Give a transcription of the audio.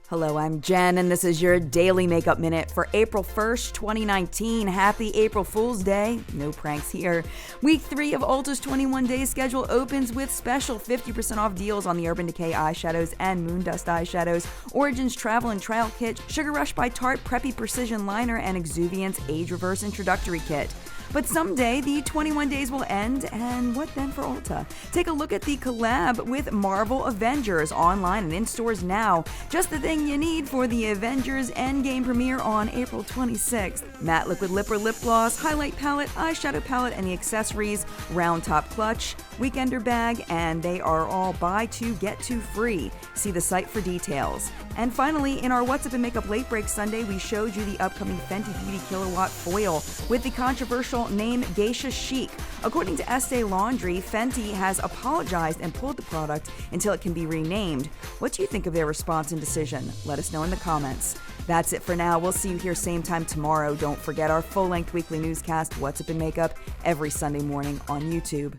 Hello, I'm Jen, and this is your Daily Makeup Minute for April 1st, 2019. Happy April Fool's Day. No pranks here. Week 3 of Ulta's 21-day schedule opens with special 50% off deals on the Urban Decay eyeshadows and Moondust eyeshadows, Origins Travel and Trial Kit, Sugar Rush by Tarte Preppy Precision Liner, and Exuviance Age Reverse Introductory Kit. But someday, the 21 days will end, and what then for Ulta? Take a look at the collab with Marvel Avengers online and in stores now. Just the thing you need for the Avengers Endgame premiere on April 26th. Matte liquid lip or lip gloss, highlight palette, eyeshadow palette, and the accessories, round top clutch, weekender bag, and they are all buy two, get two free. See the site for details. And finally, in our What's Up in Makeup Late Break Sunday, we showed you the upcoming Fenty Beauty Killawatt Foil with the controversial name Geisha Chic. According to Estee Laundry, Fenty has apologized and pulled the product until it can be renamed. What do you think of their response and decision? Let us know in the comments. That's it for now. We'll see you here same time tomorrow. Don't forget our full-length weekly newscast, What's Up in Makeup, every Sunday morning on YouTube.